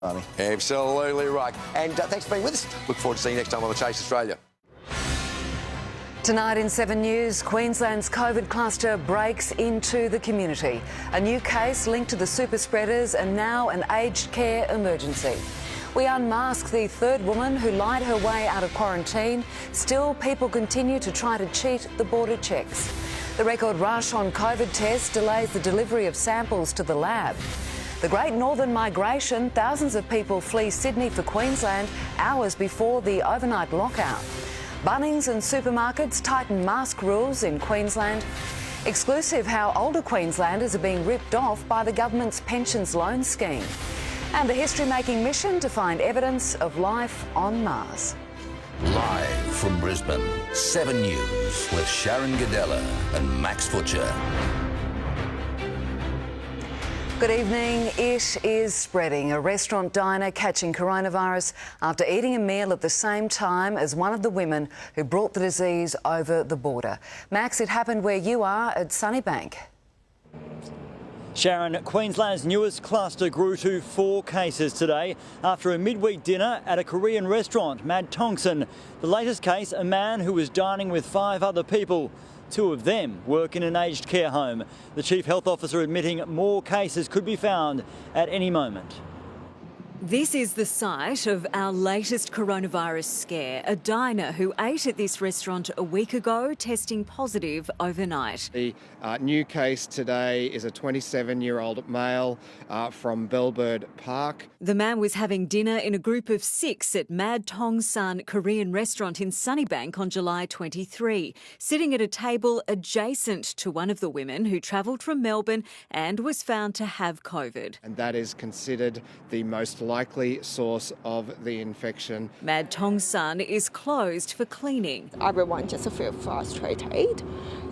Absolutely right. And thanks for being with us. Look forward to seeing you next time on The Chase Australia. Tonight in 7 News, Queensland's COVID cluster breaks into the community. A new case linked to the super spreaders and now an aged care emergency. We unmask the third woman who lied her way out of quarantine. Still, people continue to try to cheat the border checks. The record rush on COVID tests delays the delivery of samples to the lab. The Great Northern Migration, thousands of people flee Sydney for Queensland hours before the overnight lockout. Bunnings and supermarkets tighten mask rules in Queensland. Exclusive how older Queenslanders are being ripped off by the government's pensions loan scheme. And the history-making mission to find evidence of life on Mars. Live from Brisbane, 7 News with Sharyn Ghidella and Max Futcher. Good evening. It is spreading. A restaurant diner catching coronavirus after eating a meal at the same time as one of the women who brought the disease over the border. Max, it happened where you are at Sunnybank. Sharyn, Queensland's newest cluster grew to 4 cases today after a midweek dinner at a Korean restaurant, Mad Tongson. The latest case, a man who was dining with 5 other people. 2 of them work in an aged care home. The Chief Health Officer admitting more cases could be found at any moment. This is the site of our latest coronavirus scare. A diner who ate at this restaurant a week ago testing positive overnight. The new case today is a 27-year-old male from Bellbird Park. The man was having dinner in a group of 6 at Mad Tongsan Korean restaurant in Sunnybank on July 23, sitting at a table adjacent to one of the women who travelled from Melbourne and was found to have COVID. And that is considered the most likely source of the infection. Mad Tongsan is closed for cleaning. Everyone just feel frustrated,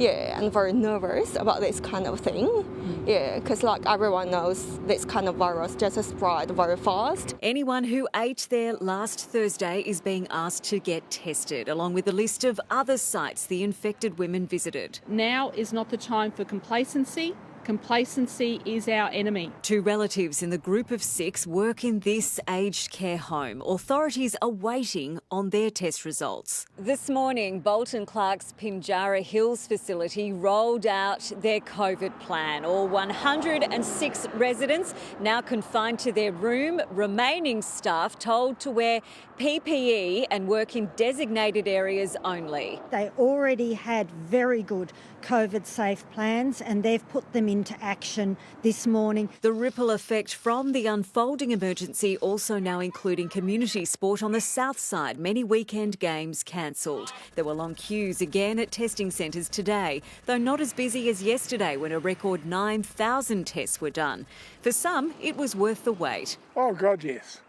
and very nervous about this kind of thing. Because like everyone knows this kind of virus just spread very fast. Anyone who ate there last Thursday is being asked to get tested, along with a list of other sites the infected women visited. Now is not the time for complacency. Complacency is our enemy. 2 relatives in the group of 6 work in this aged care home. Authorities are waiting on their test results. This morning, Bolton Clark's Pinjarra Hills facility rolled out their COVID plan. All 106 residents now confined to their room. Remaining staff told to wear PPE and work in designated areas only. They already had very good COVID-safe plans and they've put them into action this morning. The ripple effect from the unfolding emergency also now including community sport on the south side. Many weekend games cancelled. There were long queues again at testing centres today, though not as busy as yesterday when a record 9,000 tests were done. For some, it was worth the wait. Oh God, yes.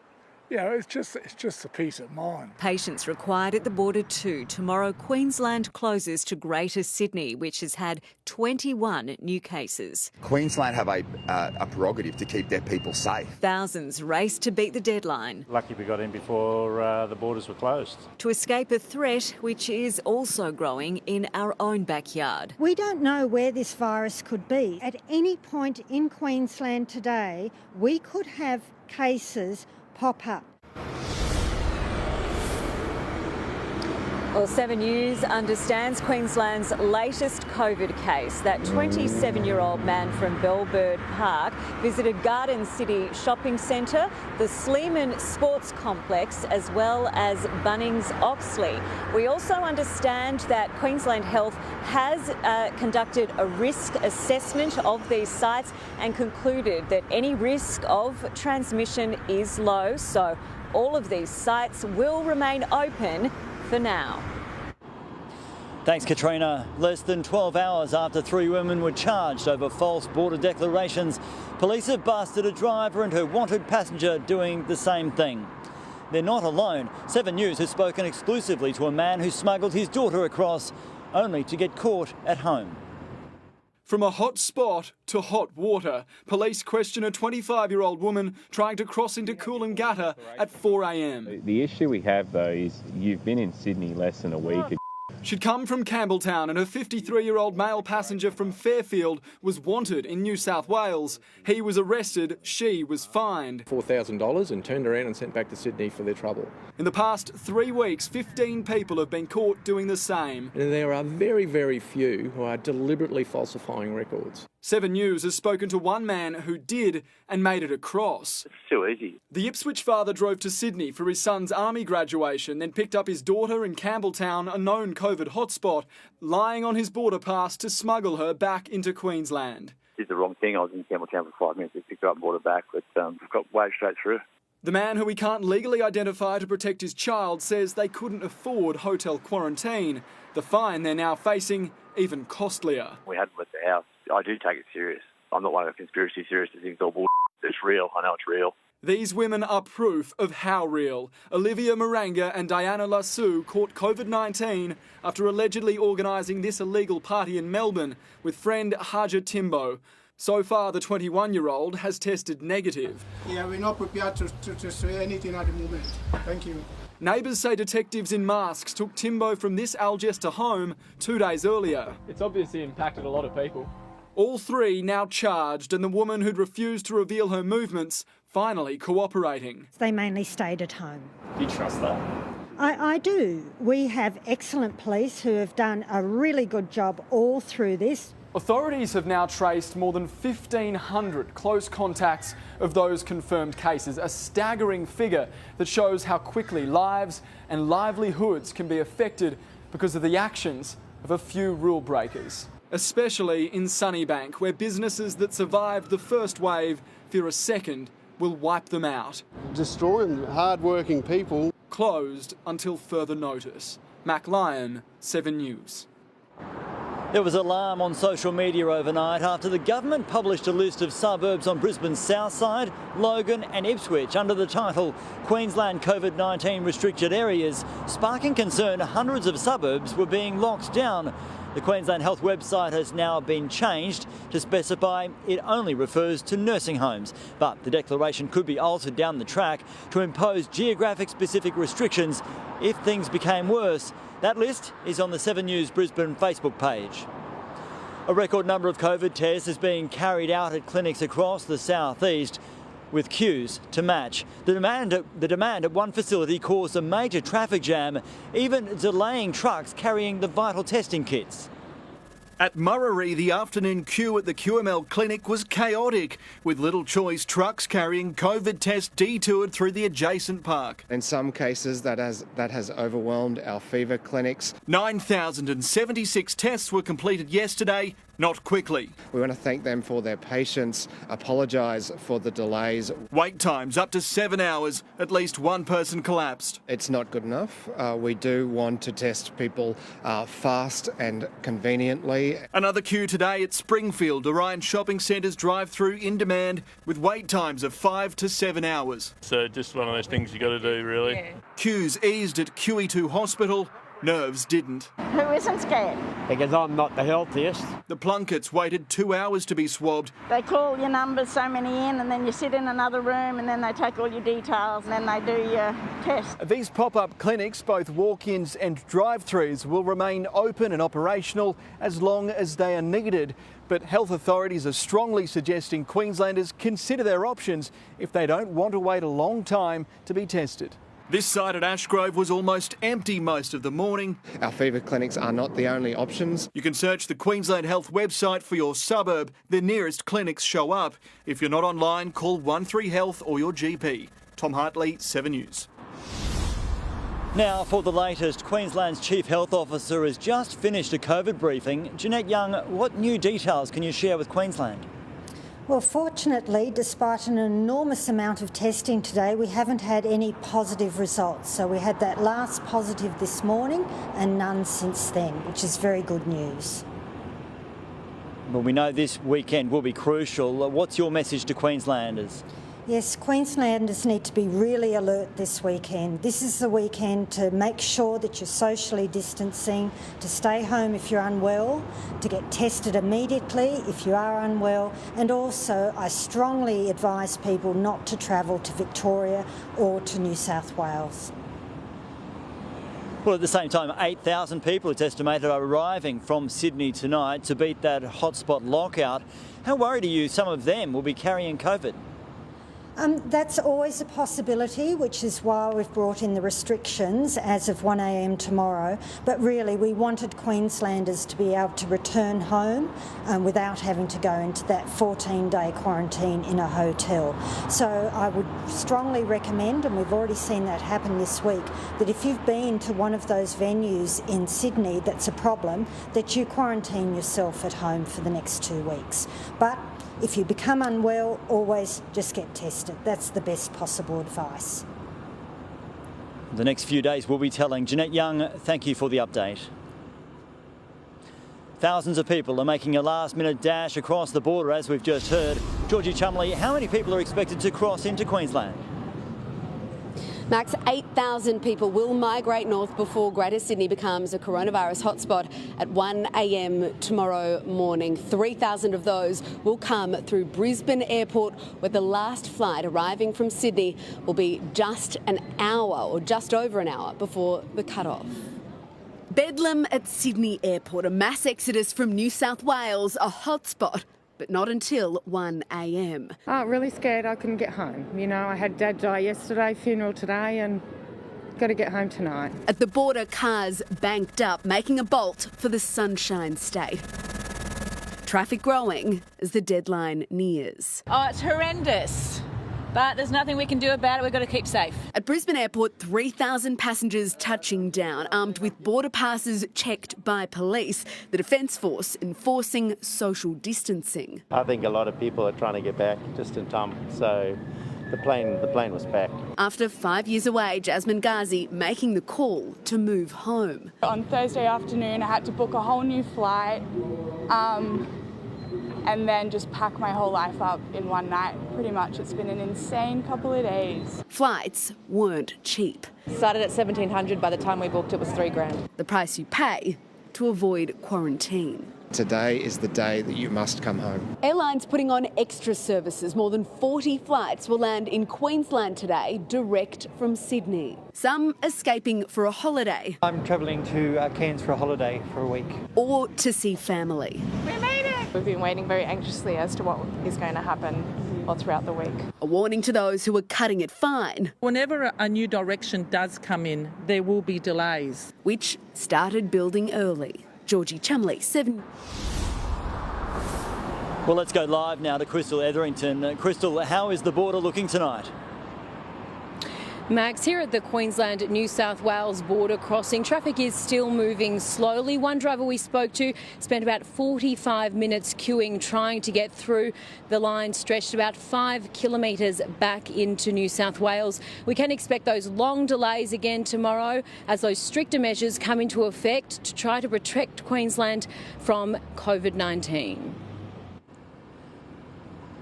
It's just a peace of mind. Patients required at the border too. Tomorrow, Queensland closes to Greater Sydney, which has had 21 new cases. Queensland have a prerogative to keep their people safe. Thousands race to beat the deadline. Lucky we got in before the borders were closed. To escape a threat which is also growing in our own backyard. We don't know where this virus could be. At any point in Queensland today, we could have cases pop up. Well, 7 News understands Queensland's latest COVID case. That 27-year-old man from Bellbird Park visited Garden City Shopping Centre, the Sleeman Sports Complex, as well as Bunnings Oxley. We also understand that Queensland Health has conducted a risk assessment of these sites and concluded that any risk of transmission is low. So all of these sites will remain open for now. Thanks, Katrina. Less than 12 hours after 3 women were charged over false border declarations, police have busted a driver and her wanted passenger doing the same thing. They're not alone. 7 News has spoken exclusively to a man who smuggled his daughter across, only to get caught at home. From a hot spot to hot water, police question a 25-year-old woman trying to cross into Coolangatta at 4 a.m. The issue we have, though, is you've been in Sydney less than a week. She'd come from Campbelltown and her 53-year-old male passenger from Fairfield was wanted in New South Wales. He was arrested, she was fined. $4,000 and turned around and sent back to Sydney for their trouble. In the past 3 weeks, 15 people have been caught doing the same. And there are very, very few who are deliberately falsifying records. 7 News has spoken to one man who did and made it across. It's too easy. The Ipswich father drove to Sydney for his son's army graduation, then picked up his daughter in Campbelltown, a known COVID hotspot, lying on his border pass to smuggle her back into Queensland. Did the wrong thing. I was in Campbelltown for 5 minutes to pick her up and brought her back, but got waved straight through. The man, who he can't legally identify to protect his child, says they couldn't afford hotel quarantine. The fine they're now facing, even costlier. We hadn't left the house. I do take it serious. I'm not one of the conspiracy theorists who thinks all bull. It's real. I know it's real. These women are proof of how real. Olivia Maranga and Diana Lassou caught COVID-19 after allegedly organising this illegal party in Melbourne with friend Haja Timbo. So far, the 21-year-old has tested negative. Yeah, we're not prepared to say anything at the moment. Thank you. Neighbours say detectives in masks took Timbo from this Algester home 2 days earlier. It's obviously impacted a lot of people. All three now charged, and the woman who'd refused to reveal her movements finally cooperating. They mainly stayed at home. Do you trust that? I do. We have excellent police who have done a really good job all through this. Authorities have now traced more than 1,500 close contacts of those confirmed cases, a staggering figure that shows how quickly lives and livelihoods can be affected because of the actions of a few rule breakers. Especially in Sunnybank, where businesses that survived the first wave fear a second will wipe them out. Destroying hard-working people. Closed until further notice. Mac Lyon, 7 News. There was alarm on social media overnight after the government published a list of suburbs on Brisbane's south side, Logan and Ipswich under the title Queensland COVID-19 restricted areas, sparking concern hundreds of suburbs were being locked down. The Queensland Health website has now been changed to specify it only refers to nursing homes, but the declaration could be altered down the track to impose geographic-specific restrictions if things became worse. That list is on the 7 News Brisbane Facebook page. A record number of COVID tests is being carried out at clinics across the southeast, with queues to match. The demand at one facility caused a major traffic jam, even delaying trucks carrying the vital testing kits. At Murray, the afternoon queue at the QML clinic was chaotic, with little choice trucks carrying COVID tests detoured through the adjacent park. In some cases, that has overwhelmed our fever clinics. 9,076 tests were completed yesterday, not quickly. We want to thank them for their patience, apologise for the delays. Wait times up to 7 hours, at least one person collapsed. It's not good enough. We do want to test people fast and conveniently. Another queue today at Springfield, Orion Shopping Centre's drive-through in demand, with wait times of 5 to 7 hours. So just one of those things you got to do, really. Yeah. Queues eased at QE2 Hospital. Nerves didn't. Who isn't scared? Because I'm not the healthiest. The Plunketts waited 2 hours to be swabbed. They call your numbers so many in, and then you sit in another room, and then they take all your details, and then they do your test. These pop-up clinics, both walk-ins and drive-throughs, will remain open and operational as long as they are needed. But health authorities are strongly suggesting Queenslanders consider their options if they don't want to wait a long time to be tested. This site at Ashgrove was almost empty most of the morning. Our fever clinics are not the only options. You can search the Queensland Health website for your suburb. The nearest clinics show up. If you're not online, call 13 Health or your GP. Tom Hartley, 7 News. Now for the latest, Queensland's Chief Health Officer has just finished a COVID briefing. Jeanette Young, what new details can you share with Queensland? Well, fortunately, despite an enormous amount of testing today, we haven't had any positive results. So we had that last positive this morning and none since then, which is very good news. Well, we know this weekend will be crucial. What's your message to Queenslanders? Yes, Queenslanders need to be really alert this weekend. This is the weekend to make sure that you're socially distancing, to stay home if you're unwell, to get tested immediately if you are unwell, and also I strongly advise people not to travel to Victoria or to New South Wales. Well, at the same time, 8,000 people, it's estimated, are arriving from Sydney tonight to beat that hotspot lockout. How worried are you some of them will be carrying COVID? That's always a possibility, which is why we've brought in the restrictions as of 1 a.m. tomorrow. But really, we wanted Queenslanders to be able to return home without having to go into that 14-day quarantine in a hotel. So I would strongly recommend, and we've already seen that happen this week, that if you've been to one of those venues in Sydney that's a problem, that you quarantine yourself at home for the next 2 weeks. But if you become unwell, always just get tested. That's the best possible advice. The next few days will be telling. Jeanette Young, thank you for the update. Thousands of people are making a last-minute dash across the border, as we've just heard. Georgie Chumley, how many people are expected to cross into Queensland? Max, 8,000 people will migrate north before Greater Sydney becomes a coronavirus hotspot at 1 a.m. tomorrow morning. 3,000 of those will come through Brisbane Airport, where the last flight arriving from Sydney will be just an hour or just over an hour before the cut-off. Bedlam at Sydney Airport, a mass exodus from New South Wales, a hotspot. But not until 1 a.m. Oh, really scared I couldn't get home. You know, I had Dad die yesterday, funeral today, and got to get home tonight. At the border, cars banked up, making a bolt for the Sunshine State. Traffic growing as the deadline nears. Oh, it's horrendous. But there's nothing we can do about it. We've got to keep safe. At Brisbane Airport, 3,000 passengers touching down, armed with border passes checked by police. The Defence Force enforcing social distancing. I think a lot of people are trying to get back just in time, so the plane was packed. After 5 years away, Jasmine Ghazi making the call to move home. On Thursday afternoon, I had to book a whole new flight. And then just pack my whole life up in one night. Pretty much, it's been an insane couple of days. Flights weren't cheap. Started at $1,700. By the time we booked, it was $3,000. The price you pay to avoid quarantine. Today is the day that you must come home. Airlines putting on extra services. More than 40 flights will land in Queensland today, direct from Sydney. Some escaping for a holiday. I'm travelling to Cairns for a holiday for a week. Or to see family. We made it! We've been waiting very anxiously as to what is going to happen all throughout the week. A warning to those who are cutting it fine. Whenever a new direction does come in, there will be delays. Which started building early. Georgie Chumley, 7. Well, let's go live now to Crystal Etherington. Crystal, how is the border looking tonight? Max, here at the Queensland-New South Wales border crossing, traffic is still moving slowly. One driver we spoke to spent about 45 minutes queuing, trying to get through. The line stretched about 5 kilometres back into New South Wales. We can expect those long delays again tomorrow as those stricter measures come into effect to try to protect Queensland from COVID-19.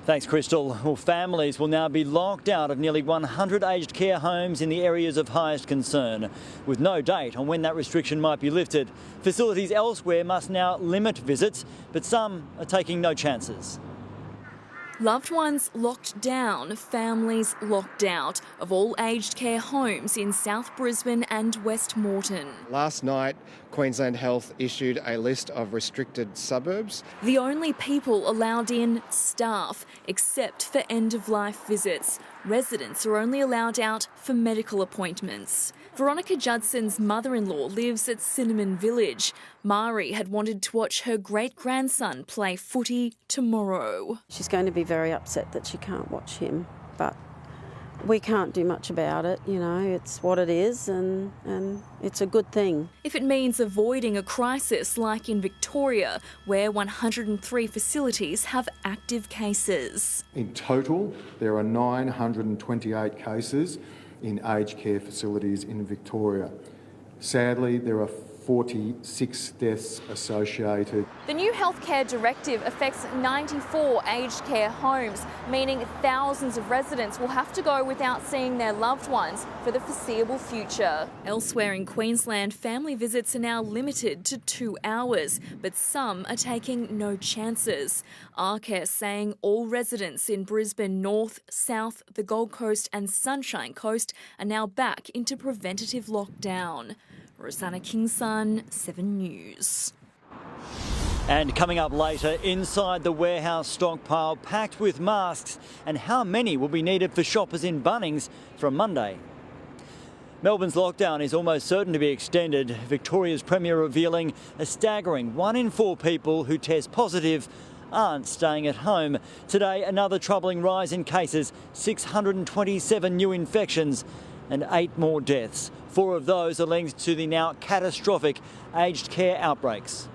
Thanks, Crystal. Well, families will now be locked out of nearly 100 aged care homes in the areas of highest concern, with no date on when that restriction might be lifted. Facilities elsewhere must now limit visits, but some are taking no chances. Loved ones locked down, families locked out of all aged care homes in South Brisbane and West Moreton. Last night, Queensland Health issued a list of restricted suburbs. The only people allowed in, staff, except for end-of-life visits. Residents are only allowed out for medical appointments. Veronica Judson's mother-in-law lives at Cinnamon Village. Mari had wanted to watch her great-grandson play footy tomorrow. She's going to be very upset that she can't watch him, but we can't do much about it, you know, it's what it is and it's a good thing. If it means avoiding a crisis like in Victoria, where 103 facilities have active cases. In total, there are 928 cases in aged care facilities in Victoria. Sadly, there are 46 deaths associated. The new healthcare directive affects 94 aged care homes, meaning thousands of residents will have to go without seeing their loved ones for the foreseeable future. Elsewhere in Queensland, family visits are now limited to 2 hours, but some are taking no chances. Arcare saying all residents in Brisbane North, South, the Gold Coast and Sunshine Coast are now back into preventative lockdown. Rosanna Kingson, 7 News. And coming up later, inside the warehouse stockpile packed with masks and how many will be needed for shoppers in Bunnings from Monday. Melbourne's lockdown is almost certain to be extended. Victoria's Premier revealing a staggering 1 in 4 people who test positive aren't staying at home. Today, another troubling rise in cases, 627 new infections and 8 more deaths. 4 of those are linked to the now catastrophic aged care outbreaks.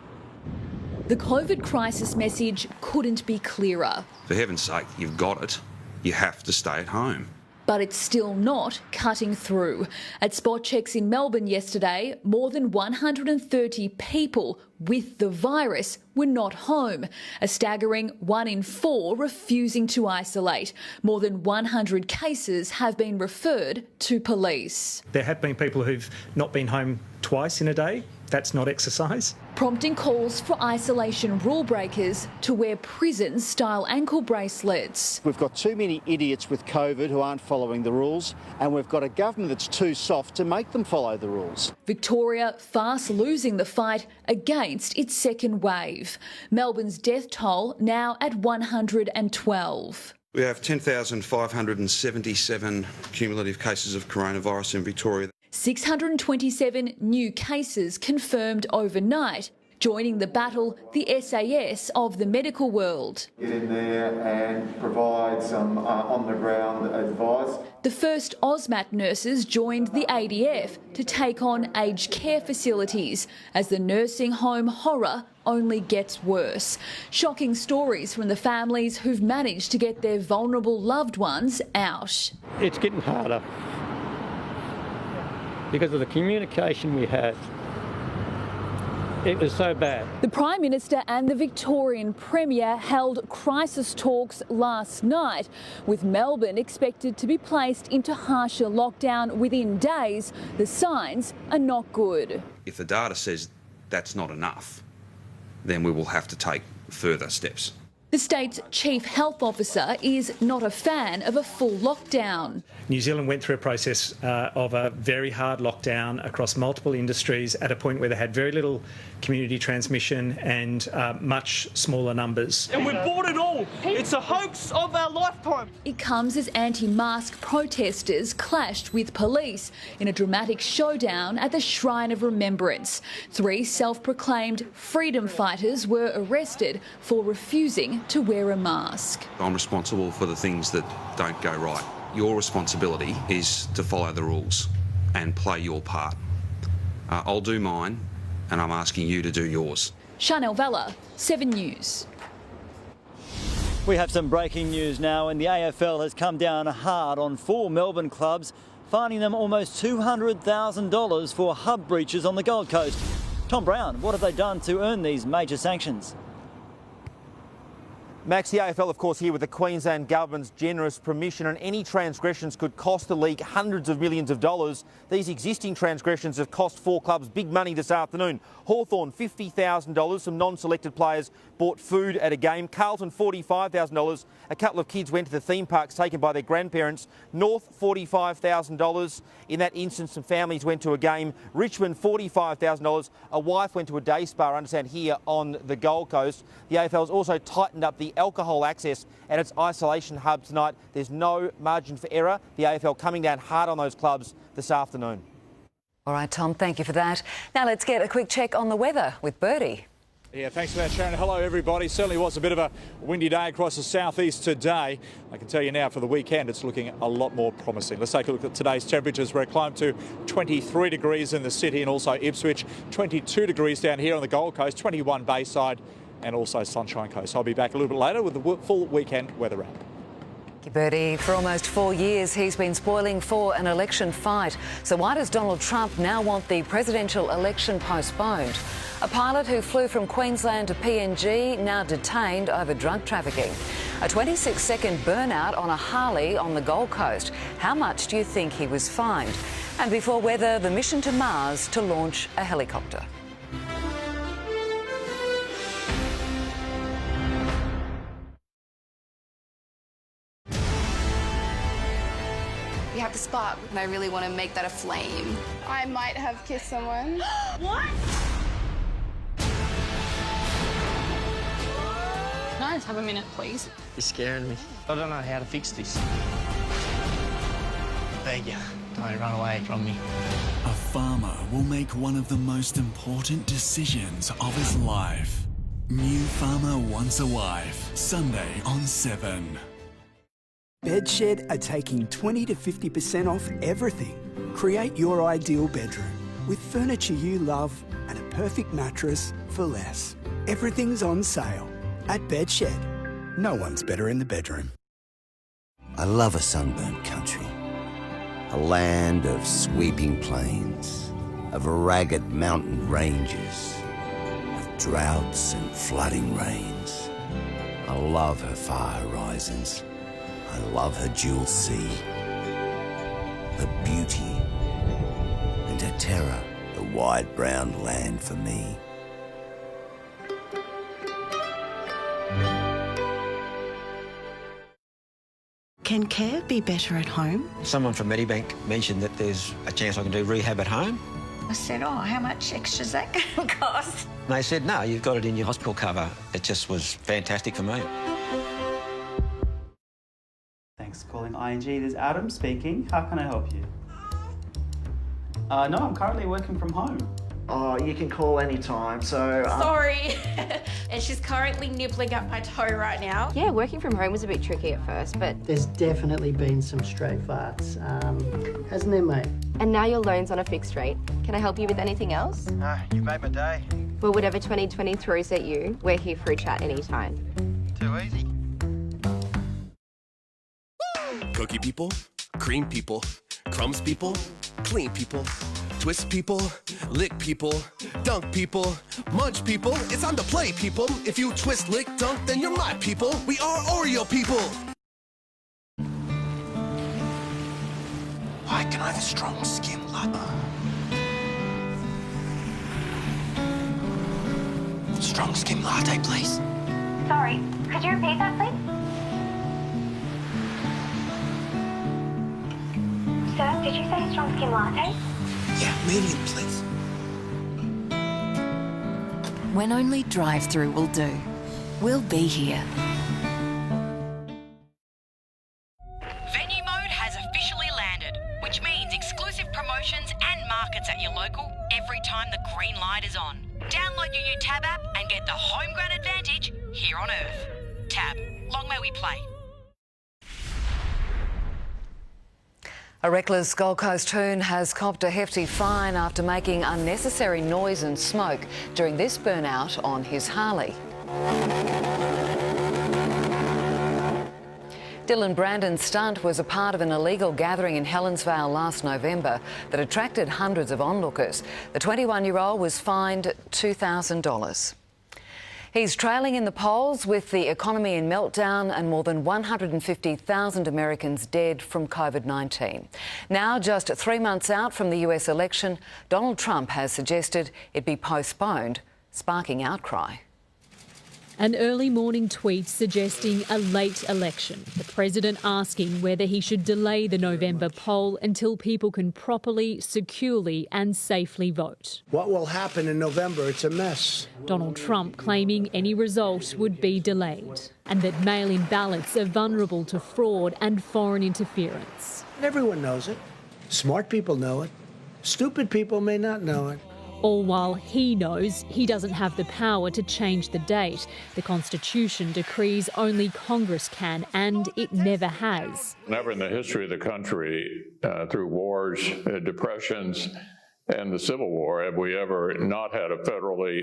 The COVID crisis message couldn't be clearer. For heaven's sake, you've got it. You have to stay at home. But it's still not cutting through. At spot checks in Melbourne yesterday, more than 130 people with the virus were not home. A staggering 1 in 4 refusing to isolate. More than 100 cases have been referred to police. There have been people who've not been home twice in a day. That's not exercise. Prompting calls for isolation rule breakers to wear prison-style ankle bracelets. We've got too many idiots with COVID who aren't following the rules, and we've got a government that's too soft to make them follow the rules. Victoria fast losing the fight against its second wave. Melbourne's death toll now at 112. We have 10,577 cumulative cases of coronavirus in Victoria. 627 new cases confirmed overnight, joining the battle the SAS of the medical world. Get in there and provide some on-the-ground advice. The first AUSMAT nurses joined the ADF to take on aged care facilities as the nursing home horror only gets worse. Shocking stories from the families who've managed to get their vulnerable loved ones out. It's getting harder because of the communication we had. It was so bad. The Prime Minister and the Victorian Premier held crisis talks last night, with Melbourne expected to be placed into harsher lockdown within days. The signs are not good. If the data says that's not enough, then we will have to take further steps. The state's chief health officer is not a fan of a full lockdown. New Zealand went through a process of a very hard lockdown across multiple industries at a point where they had very little community transmission and much smaller numbers. And we bought it all. It's a hoax of our lifetime. It comes as anti-mask protesters clashed with police in a dramatic showdown at the Shrine of Remembrance. 3 self-proclaimed freedom fighters were arrested for refusing to wear a mask. I'm responsible for the things that don't go right. Your responsibility is to follow the rules and play your part. I'll do mine, and I'm asking you to do yours. Chanel Vella, 7 News. We have some breaking news now, and the AFL has come down hard on 4 Melbourne clubs, fining them almost $200,000 for hub breaches on the Gold Coast. Tom Brown, what have they done to earn these major sanctions? Max, the AFL, of course, here with the Queensland government's generous permission, and any transgressions could cost the league hundreds of millions of dollars. These existing transgressions have cost 4 clubs big money this afternoon. Hawthorn, $50,000. Some non-selected players bought food at a game. Carlton, $45,000. A couple of kids went to the theme parks taken by their grandparents. North, $45,000. In that instance, some families went to a game. Richmond, $45,000. A wife went to a day spa, I understand, here on the Gold Coast. The AFL has also tightened up the alcohol access at its isolation hub tonight. There's no margin for error. The AFL coming down hard on those clubs this afternoon. All right, Tom, thank you for that. Now let's get a quick check on the weather with Birdie. Yeah, thanks for that, Sharyn. Hello, everybody. Certainly was a bit of a windy day across the southeast today. I can tell you now for the weekend, it's looking a lot more promising. Let's take a look at today's temperatures. We're climbed to 23 degrees in the city and also Ipswich, 22 degrees down here on the Gold Coast, 21 Bayside and also Sunshine Coast. I'll be back a little bit later with the full weekend weather wrap. Thank you, Birdie. For almost 4 years, he's been spoiling for an election fight. So why does Donald Trump now want the presidential election postponed? A pilot who flew from Queensland to PNG now detained over drug trafficking. A 26-second burnout on a Harley on the Gold Coast. How much do you think he was fined? And before weather, the mission to Mars to launch a helicopter. You have to spark and I really want to make that a flame. I might have kissed someone. What? Can I just have a minute, please? You're scaring me. I don't know how to fix this. Beg you, don't run away from me. A farmer will make one of the most important decisions of his life. New Farmer Wants a Wife, Sunday on 7. Bedshed are taking 20 to 50% off everything. Create your ideal bedroom with furniture you love and a perfect mattress for less. Everything's on sale at Bedshed. No one's better in the bedroom. I love a sunburnt country. A land of sweeping plains, of ragged mountain ranges, of droughts and flooding rains. I love her far horizons. I love her jewel sea, her beauty, and her terror, the wide brown land for me. Can care be better at home? Someone from Medibank mentioned that there's a chance I can do rehab at home. I said, oh, how much extra is that going to cost? And they said, no, you've got it in your hospital cover. It just was fantastic for me. Thanks for calling ING. This is Adam speaking. How can I help you? No, I'm currently working from home. Oh, you can call anytime, so... Sorry. And she's currently nibbling up my toe right now. Yeah, working from home was a bit tricky at first, but... There's definitely been some stray farts, hasn't there, mate? And now your loan's on a fixed rate. Can I help you with anything else? No, you've made my day. Well, whatever 2020 throws at you, we're here for a chat anytime. Too easy. Cookie people, cream people, crumbs people, clean people, twist people, lick people, dunk people, munch people. It's on the play, people. If you twist, lick, dunk, then you're my people. We are Oreo people. Hi, can I have a strong skim latte? Strong skim latte, please. Sorry, could you repeat that, please? Sir, did you say strong skim latte? Yeah, medium, please. When only drive-through will do. We'll be here. Venue mode has officially landed, which means exclusive promotions and markets at your local every time the green light is on. Download your new Tab app and get the home ground advantage here on Earth. Tab, long may we play. A reckless Gold Coast hoon has copped a hefty fine after making unnecessary noise and smoke during this burnout on his Harley. Dylan Brandon's stunt was a part of an illegal gathering in Helensvale last November that attracted hundreds of onlookers. The 21-year-old was fined $2,000. He's trailing in the polls with the economy in meltdown and more than 150,000 Americans dead from COVID-19. Now, just 3 months out from the US election, Donald Trump has suggested it be postponed, sparking outcry. An early morning tweet suggesting a late election, the president asking whether he should delay the November poll until people can properly, securely and safely vote. What will happen in November? It's a mess. Donald Trump claiming any result would be delayed and that mail-in ballots are vulnerable to fraud and foreign interference. Everyone knows it. Smart people know it. Stupid people may not know it. All while he knows he doesn't have the power to change the date. The Constitution decrees only Congress can, and it never has. Never in the history of the country, through wars, depressions, and the Civil War, have we ever not had a federally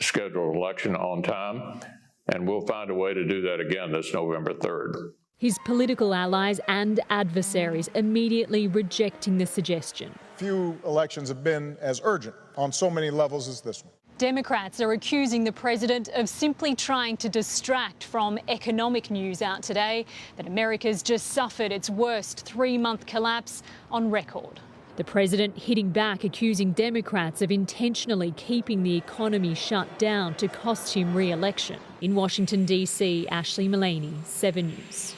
scheduled election on time. And we'll find a way to do that again this November 3rd. His political allies and adversaries immediately rejecting the suggestion. Few elections have been as urgent on so many levels as this one. Democrats are accusing the president of simply trying to distract from economic news out today that America's just suffered its worst 3-month collapse on record. The president hitting back, accusing Democrats of intentionally keeping the economy shut down to cost him re-election. In Washington, D.C., Ashley Mullaney, 7 News.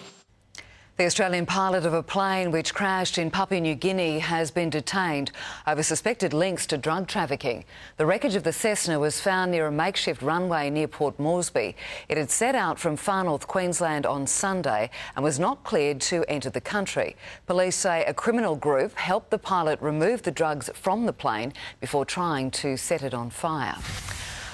The Australian pilot of a plane which crashed in Papua New Guinea has been detained over suspected links to drug trafficking. The wreckage of the Cessna was found near a makeshift runway near Port Moresby. It had set out from far north Queensland on Sunday and was not cleared to enter the country. Police say a criminal group helped the pilot remove the drugs from the plane before trying to set it on fire.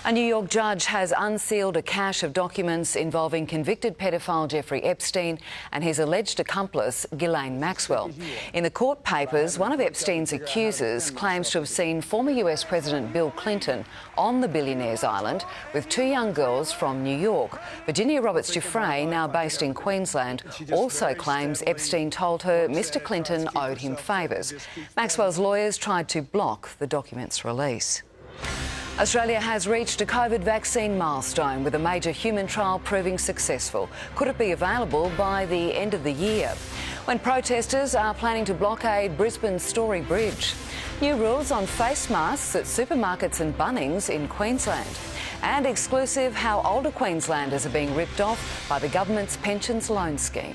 A New York judge has unsealed a cache of documents involving convicted pedophile Jeffrey Epstein and his alleged accomplice, Ghislaine Maxwell. In the court papers, one of Epstein's accusers claims to have seen former US President Bill Clinton on the billionaire's island with two young girls from New York. Virginia Roberts-Giuffre, now based in Queensland, also claims Epstein told her Mr Clinton owed him favours. Maxwell's lawyers tried to block the documents' release. Australia has reached a COVID vaccine milestone with a major human trial proving successful. Could it be available by the end of the year? When protesters are planning to blockade Brisbane's Story Bridge. New rules on face masks at supermarkets and Bunnings in Queensland. And exclusive how older Queenslanders are being ripped off by the government's pensions loan scheme.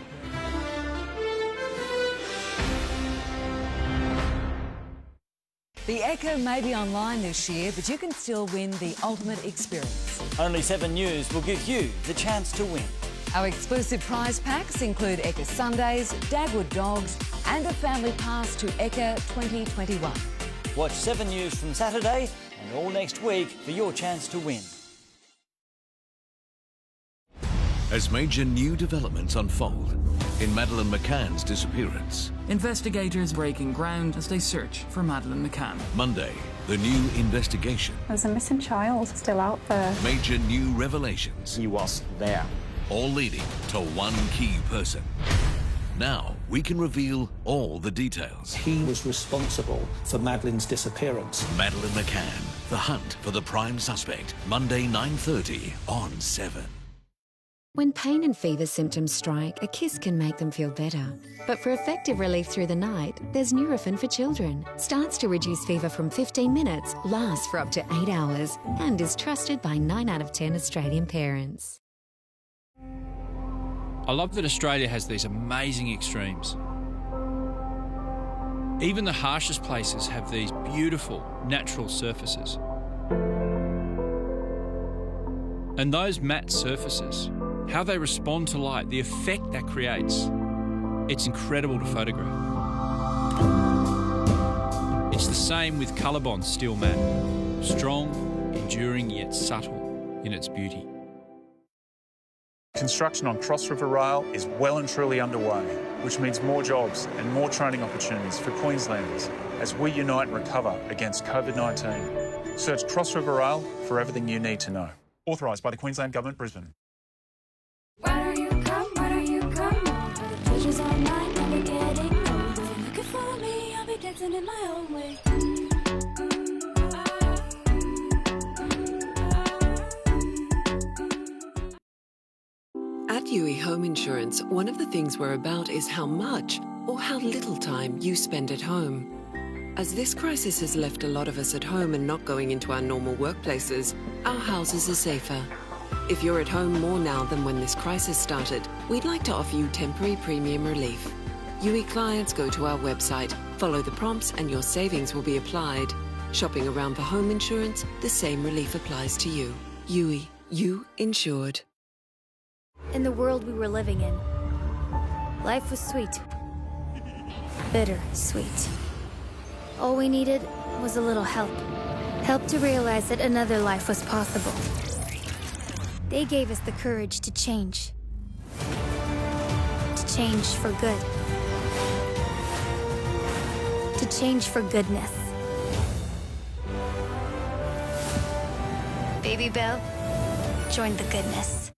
The Echo may be online this year, but you can still win the ultimate experience. Only 7 News will give you the chance to win. Our exclusive prize packs include Ekka Sundays, Dagwood Dogs and a family pass to Ekka 2021. Watch 7 News from Saturday and all next week for your chance to win. As major new developments unfold in Madeleine McCann's disappearance. Investigators breaking ground as they search for Madeleine McCann. Monday, the new investigation. There's a missing child still out there. Major new revelations. He was there. All leading to one key person. Now we can reveal all the details. He was responsible for Madeleine's disappearance. Madeleine McCann, the hunt for the prime suspect. Monday 9:30 on 7. When pain and fever symptoms strike, a kiss can make them feel better. But for effective relief through the night, there's Nurofen for children. Starts to reduce fever from 15 minutes, lasts for up to 8 hours, and is trusted by 9 out of 10 Australian parents. I love that Australia has these amazing extremes. Even the harshest places have these beautiful natural surfaces. And those matte surfaces, how they respond to light, the effect that creates, it's incredible to photograph. It's the same with Colorbond's steel matte. Strong, enduring, yet subtle in its beauty. Construction on Cross River Rail is well and truly underway, which means more jobs and more training opportunities for Queenslanders as we unite and recover against COVID-19. Search Cross River Rail for everything you need to know. Authorised by the Queensland Government, Brisbane. Why don't you come, why don't you come? The treasures are mine, I'll be getting old. If you're looking for me, I'll be dancing in my own way. At UE Home Insurance, one of the things we're about is how much or how little time you spend at home. As this crisis has left a lot of us at home and not going into our normal workplaces, our houses are safer. If you're at home more now than when this crisis started, we'd like to offer you temporary premium relief. UE clients go to our website, follow the prompts and your savings will be applied. Shopping around for home insurance, the same relief applies to you. UE, you insured. In the world we were living in, life was sweet. Bitter sweet. All we needed was a little help. Help to realize that another life was possible. They gave us the courage to change. To change for good. To change for goodness. Baby Belle, join the goodness.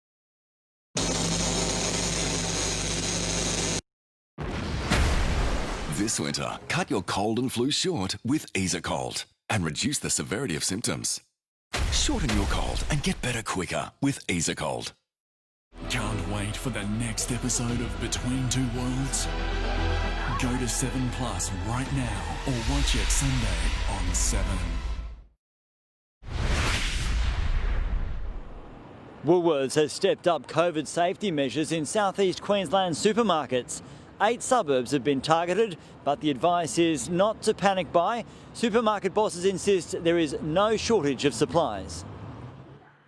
This winter, cut your cold and flu short with EasyCold and reduce the severity of symptoms. Shorten your cold and get better quicker with EasyCold. Can't wait for the next episode of Between Two Worlds? Go to 7 Plus right now or watch it Sunday on 7. Woolworths has stepped up COVID safety measures in southeast Queensland supermarkets. 8 suburbs have been targeted, but the advice is not to panic buy. Supermarket bosses insist there is no shortage of supplies.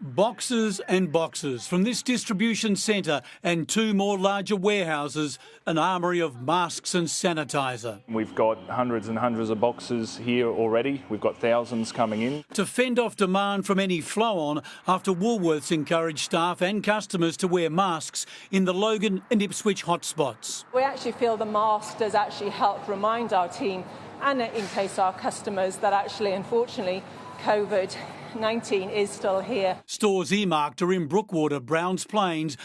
Boxes and boxes from this distribution centre and 2 more larger warehouses, an armoury of masks and sanitiser. We've got hundreds and hundreds of boxes here already. We've got thousands coming in. To fend off demand from any flow-on after Woolworths encouraged staff and customers to wear masks in the Logan and Ipswich hotspots. We actually feel the mask does actually help remind our team and in case our customers that actually, unfortunately, COVID-19 is still here. Stores earmarked are in Brookwater, Browns Plains,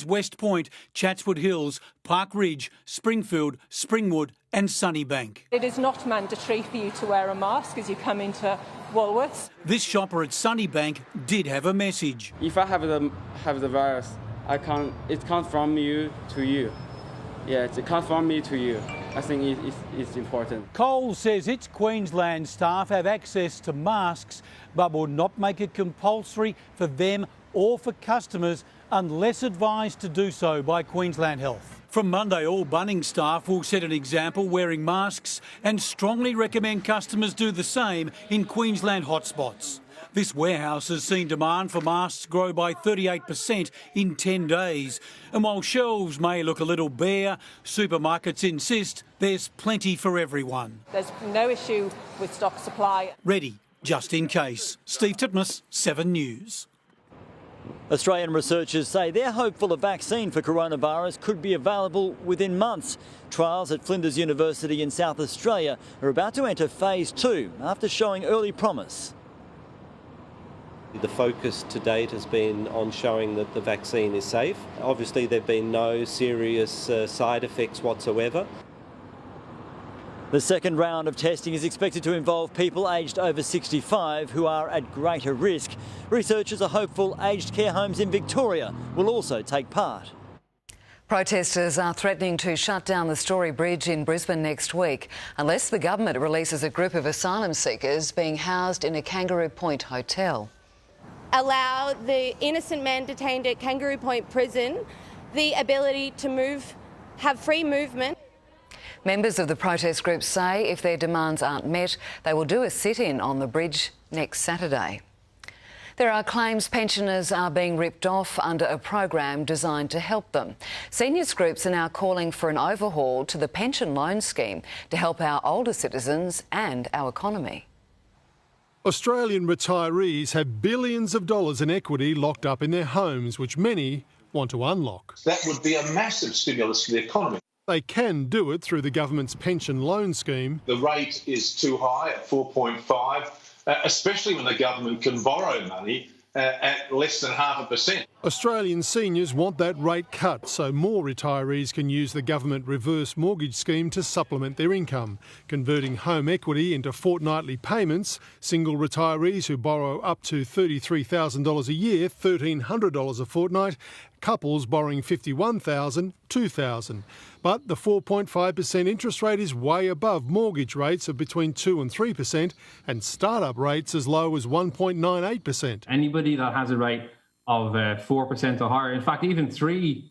West Point, Chatswood Hills, Park Ridge, Springfield, Springwood and Sunnybank. It is not mandatory for you to wear a mask as you come into Woolworths. This shopper at Sunnybank did have a message. If I have the virus, it comes from you to you. Yeah, it comes from me to you. I think it's important. Coles says its Queensland staff have access to masks but will not make it compulsory for them or for customers unless advised to do so by Queensland Health. From Monday, all Bunnings staff will set an example wearing masks and strongly recommend customers do the same in Queensland hotspots. This warehouse has seen demand for masks grow by 38% in 10 days. And while shelves may look a little bare, supermarkets insist there's plenty for everyone. There's no issue with stock supply. Ready, just in case. Steve Titmus, 7 News. Australian researchers say they're hopeful a vaccine for coronavirus could be available within months. Trials at Flinders University in South Australia are about to enter phase 2 after showing early promise. The focus to date has been on showing that the vaccine is safe. Obviously, there have been no serious side effects whatsoever. The second round of testing is expected to involve people aged over 65 who are at greater risk. Researchers are hopeful aged care homes in Victoria will also take part. Protesters are threatening to shut down the Story Bridge in Brisbane next week unless the government releases a group of asylum seekers being housed in a Kangaroo Point hotel. Allow the innocent men detained at Kangaroo Point Prison the ability to have free movement. Members of the protest group say if their demands aren't met, they will do a sit-in on the bridge next Saturday. There are claims pensioners are being ripped off under a program designed to help them. Seniors groups are now calling for an overhaul to the pension loan scheme to help our older citizens and our economy. Australian retirees have billions of dollars in equity locked up in their homes, which many want to unlock. That would be a massive stimulus to the economy. They can do it through the government's pension loan scheme. The rate is too high at 4.5, especially when the government can borrow money at less than 0.5%. Australian seniors want that rate cut so more retirees can use the government reverse mortgage scheme to supplement their income, converting home equity into fortnightly payments. Single retirees who borrow up to $33,000 a year, $1,300 a fortnight. Couples borrowing $51,000, $2,000. But the 4.5% interest rate is way above mortgage rates of between 2 and 3% and start-up rates as low as 1.98%. Anybody that has a rate of 4% or higher, in fact, even 3%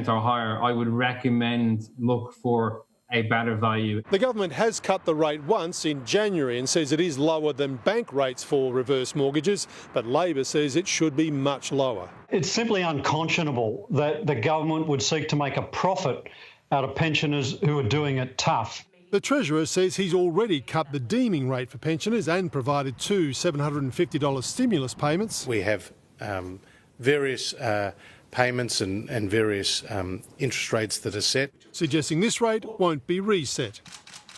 or higher, I would recommend look for a better value. The government has cut the rate once in January and says it is lower than bank rates for reverse mortgages, but Labor says it should be much lower. It's simply unconscionable that the government would seek to make a profit out of pensioners who are doing it tough. The Treasurer says he's already cut the deeming rate for pensioners and provided 2 $750 stimulus payments. We have various payments and various interest rates that are set. Suggesting this rate won't be reset.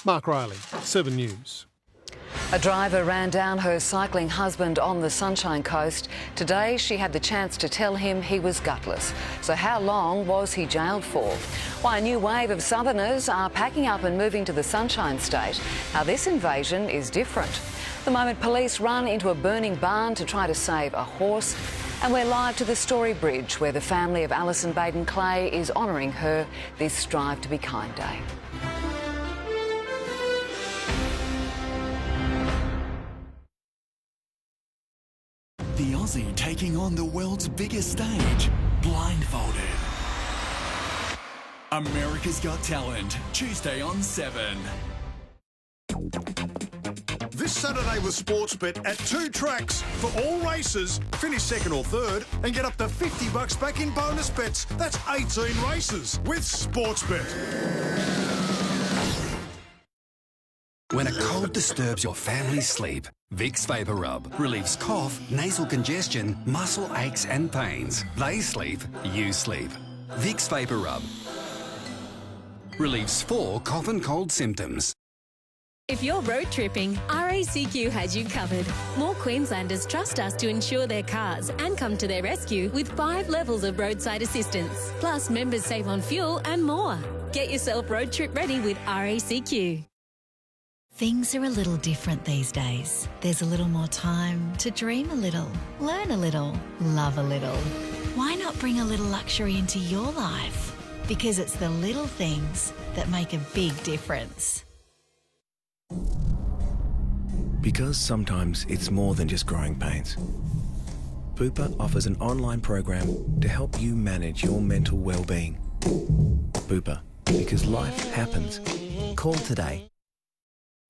Mark Riley, 7 News. A driver ran down her cycling husband on the Sunshine Coast. Today she had the chance to tell him he was gutless. So how long was he jailed for? Why a new wave of southerners are packing up and moving to the Sunshine State. How this invasion is different. The moment police run into a burning barn to try to save a horse. And we're live to the Story Bridge, where the family of Alison Baden-Clay is honouring her this Strive to Be Kind Day. The Aussie taking on the world's biggest stage, blindfolded. America's Got Talent, Tuesday on 7. This Saturday with Sportsbet at 2 tracks for all races. Finish second or third and get up to $50 back in bonus bets. That's 18 races with Sportsbet. When a cold disturbs your family's sleep, Vicks Vapor Rub relieves cough, nasal congestion, muscle aches and pains. They sleep, you sleep. Vicks Vapor Rub relieves 4 cough and cold symptoms. If you're road tripping, RACQ has you covered. More Queenslanders trust us to insure their cars and come to their rescue with 5 levels of roadside assistance. Plus, members save on fuel and more. Get yourself road trip ready with RACQ. Things are a little different these days. There's a little more time to dream a little, learn a little, love a little. Why not bring a little luxury into your life? Because it's the little things that make a big difference. Because sometimes it's more than just growing pains. Bupa offers an online program to help you manage your mental well-being. Bupa, because life happens. Call today.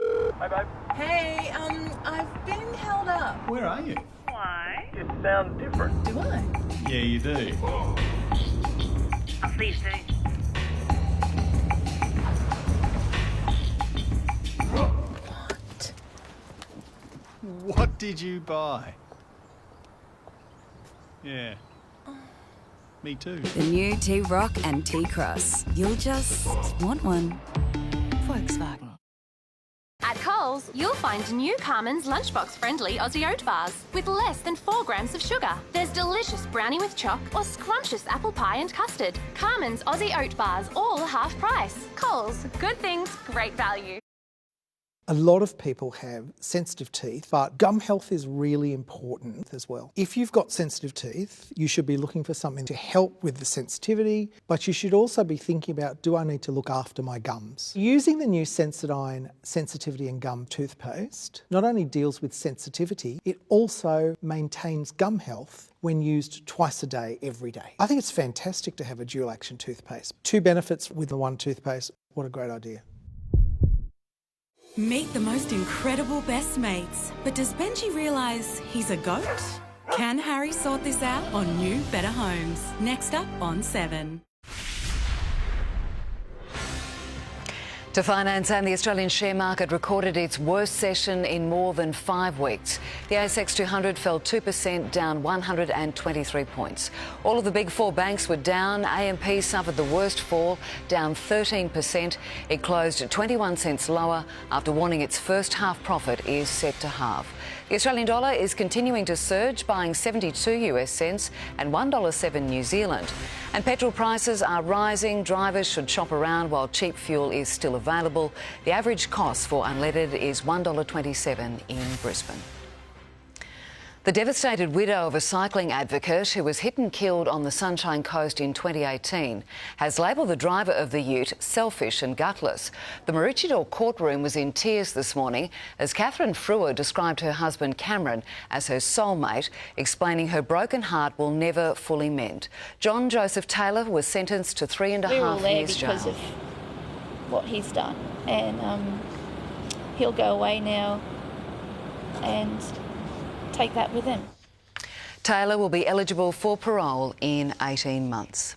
Hi, babe. Hey, I've been held up. Where are you? Why? You sound different. Do I? Yeah, you do. I'll see you soon. What did you buy? Yeah. Me too. The new T-Rock and T-Cross. You'll just want one. Volkswagen. At Coles, you'll find new Carmen's lunchbox-friendly Aussie oat bars with less than 4 grams of sugar. There's delicious brownie with choc or scrumptious apple pie and custard. Carmen's Aussie oat bars, all half price. Coles, good things, great value. A lot of people have sensitive teeth, but gum health is really important as well. If you've got sensitive teeth, you should be looking for something to help with the sensitivity, but you should also be thinking about, do I need to look after my gums? Using the new Sensodyne Sensitivity and Gum toothpaste not only deals with sensitivity, it also maintains gum health when used twice a day, every day. I think it's fantastic to have a dual action toothpaste. 2 benefits with the one toothpaste. What a great idea. Meet the most incredible best mates. But does Benji realise he's a goat? Can Harry sort this out on New Better Homes? Next up on 7. To finance, and the Australian share market recorded its worst session in more than 5 weeks. The ASX 200 fell 2%, down 123 points. All of the big 4 banks were down. AMP suffered the worst fall, down 13%. It closed at 21 cents lower after warning its first half profit is set to halve. The Australian dollar is continuing to surge, buying 72 US cents and $1.07 New Zealand. And petrol prices are rising. Drivers should shop around while cheap fuel is still available. The average cost for unleaded is $1.27 in Brisbane. The devastated widow of a cycling advocate who was hit and killed on the Sunshine Coast in 2018 has labelled the driver of the ute selfish and gutless. The Maroochydore courtroom was in tears this morning as Catherine Frewer described her husband Cameron as her soulmate, explaining her broken heart will never fully mend. John Joseph Taylor was sentenced to 3.5 years jail. Because of what he's done, and he'll go away now and take that with him. Taylor will be eligible for parole in 18 months.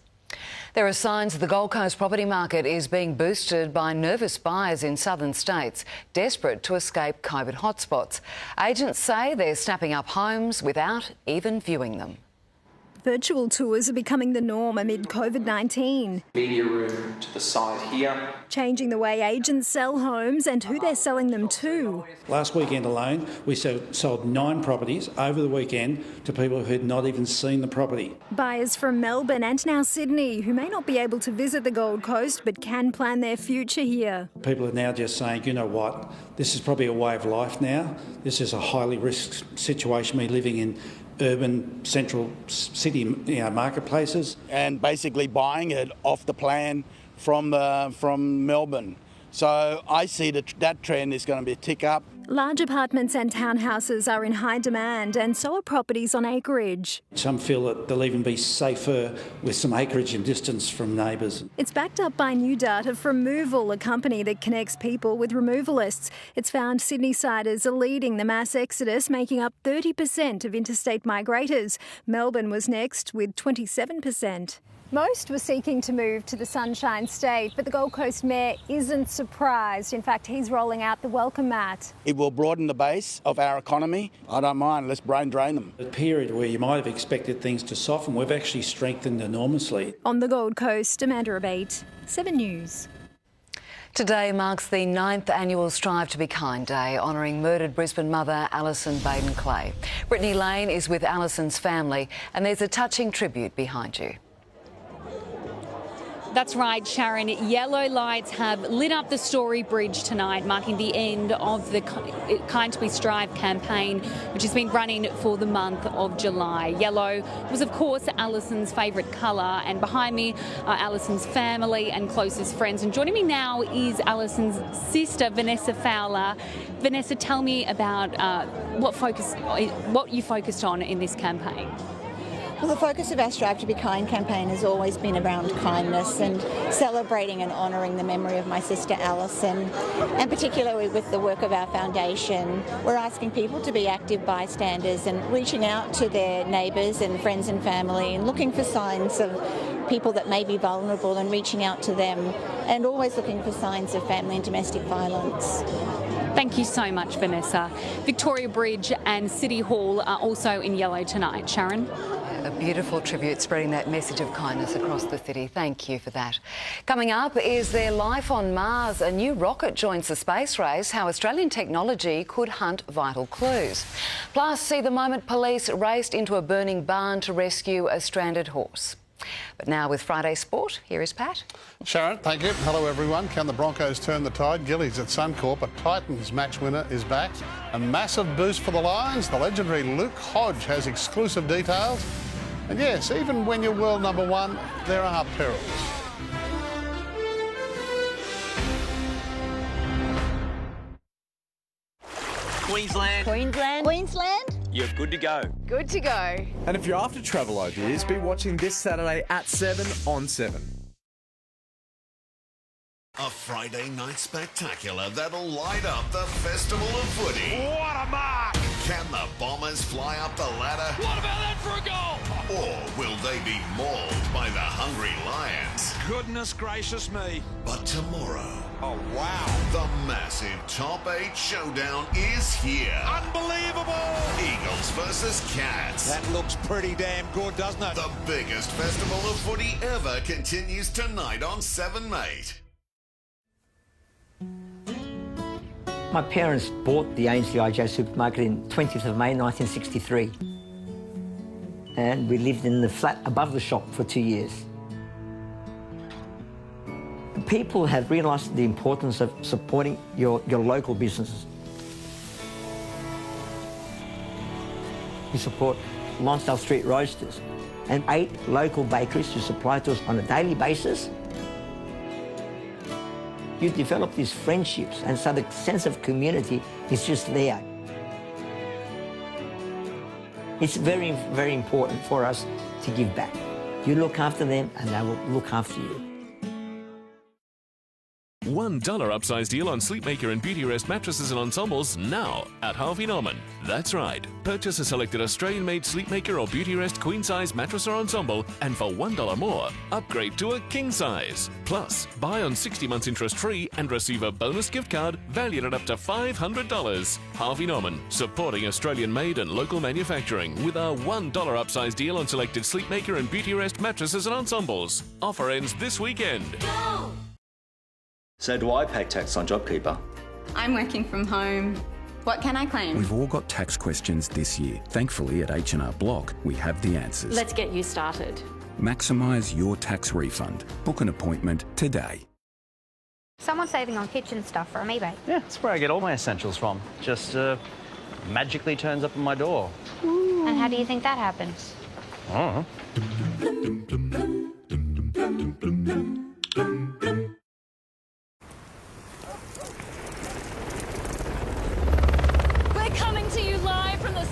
There are signs that the Gold Coast property market is being boosted by nervous buyers in southern states, desperate to escape COVID hotspots. Agents say they're snapping up homes without even viewing them. Virtual tours are becoming the norm amid COVID-19. Media room to the side here. Changing the way agents sell homes and who they're selling them to. Last weekend alone, we sold 9 properties over the weekend to people who had not even seen the property. Buyers from Melbourne and now Sydney who may not be able to visit the Gold Coast but can plan their future here. People are now just saying, you know what, this is probably a way of life now. This is a highly risked situation, me living in urban central city marketplaces, and basically buying it off the plan from Melbourne. So I see that trend is going to be a tick up. Large apartments and townhouses are in high demand, and so are properties on acreage. Some feel that they'll even be safer with some acreage and distance from neighbours. It's backed up by new data from Moveable, a company that connects people with removalists. It's found Sydney-siders are leading the mass exodus, making up 30% of interstate migrators. Melbourne was next with 27%. Most were seeking to move to the Sunshine State, but the Gold Coast Mayor isn't surprised. In fact, he's rolling out the welcome mat. It will broaden the base of our economy. I don't mind, let's brain drain them. A period where you might have expected things to soften, we've actually strengthened enormously. On the Gold Coast, Amanda Abate, 7 News. Today marks the 9th annual Strive to Be Kind Day, honouring murdered Brisbane mother Alison Baden-Clay. Brittany Lane is with Alison's family, and there's a touching tribute behind you. That's right, Sharyn. Yellow lights have lit up the Story Bridge tonight, marking the end of the Kind to Be Strive campaign, which has been running for the month of July. Yellow was, of course, Alison's favourite colour, and behind me are Alison's family and closest friends. And joining me now is Alison's sister, Vanessa Fowler. Vanessa, tell me about what you focused on in this campaign. Well, the focus of our Strive to Be Kind campaign has always been around kindness and celebrating and honouring the memory of my sister Alison, and particularly with the work of our foundation. We're asking people to be active bystanders and reaching out to their neighbours and friends and family and looking for signs of people that may be vulnerable and reaching out to them, and always looking for signs of family and domestic violence. Thank you so much, Vanessa. Victoria Bridge and City Hall are also in yellow tonight. Sharyn? A beautiful tribute, spreading that message of kindness across the city. Thank you for that. Coming up, is there life on Mars? A new rocket joins the space race, how Australian technology could hunt vital clues. Plus, see the moment police raced into a burning barn to rescue a stranded horse. But now with Friday Sport, here is Pat. Sharyn, thank you. Hello everyone. Can the Broncos turn the tide? Gillies at Suncorp, a Titans match winner is back. A massive boost for the Lions. The legendary Luke Hodge has exclusive details. And yes, even when you're world number one, there are perils. Queensland. Queensland. Queensland. You're good to go. Good to go. And if you're after travel ideas, be watching this Saturday at 7 on 7. A Friday night spectacular that'll light up the Festival of Footy. What a mark! Can the Bombers fly up the ladder? What about that for a goal? Or will they be mauled by the hungry Lions? Goodness gracious me. But tomorrow, oh wow, the massive Top 8 showdown is here. Unbelievable! Eagles versus Cats. That looks pretty damn good, doesn't it? The biggest Festival of Footy ever continues tonight on 7 Mate. My parents bought the ANZIJ supermarket in 20th of May 1963, and we lived in the flat above the shop for 2 years. People have realised the importance of supporting your local businesses. We support Lonsdale Street Roasters and 8 local bakeries who supply to us on a daily basis. You develop these friendships, and so the sense of community is just there. It's very, very important for us to give back. You look after them and they will look after you. $1 upsize deal on Sleepmaker and Beautyrest mattresses and ensembles now at Harvey Norman. That's right. Purchase a selected Australian-made Sleepmaker or Beautyrest queen-size mattress or ensemble, and for $1 more, upgrade to a king size. Plus, buy on 60 months interest-free and receive a bonus gift card valued at up to $500. Harvey Norman, supporting Australian-made and local manufacturing with a $1 upsize deal on selected Sleepmaker and Beautyrest mattresses and ensembles. Offer ends this weekend. Go! So do I pay tax on JobKeeper? I'm working from home. What can I claim? We've all got tax questions this year. Thankfully, at H&R Block, we have the answers. Let's get you started. Maximise your tax refund. Book an appointment today. Someone's saving on kitchen stuff from eBay. Yeah, that's where I get all my essentials from. Just magically turns up on my door. Ooh. And how do you think that happens? I don't know.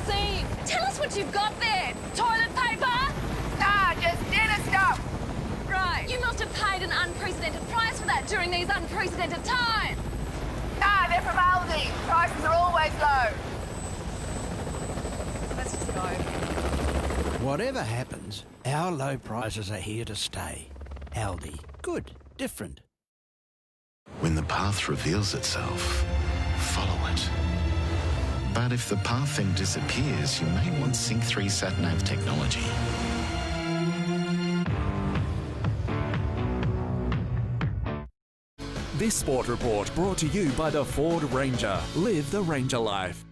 seam. Tell us what you've got there. Toilet paper? Nah, just dinner stuff. Right. You must have paid an unprecedented price for that during these unprecedented times. Nah, they're from Aldi. Prices are always low. Let's just go. Whatever happens, our low prices are here to stay. Aldi. Good. Different. When the path reveals itself, follow it. But if the path then disappears, you may want Sync 3 SatNav technology. This Sport Report brought to you by the Ford Ranger. Live the Ranger life.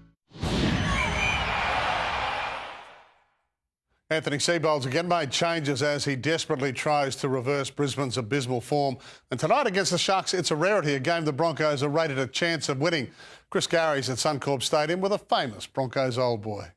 Anthony Seibold's again made changes as he desperately tries to reverse Brisbane's abysmal form. And tonight against the Sharks, it's a rarity, a game the Broncos are rated a chance of winning. Chris Gary's at Suncorp Stadium with a famous Broncos old boy.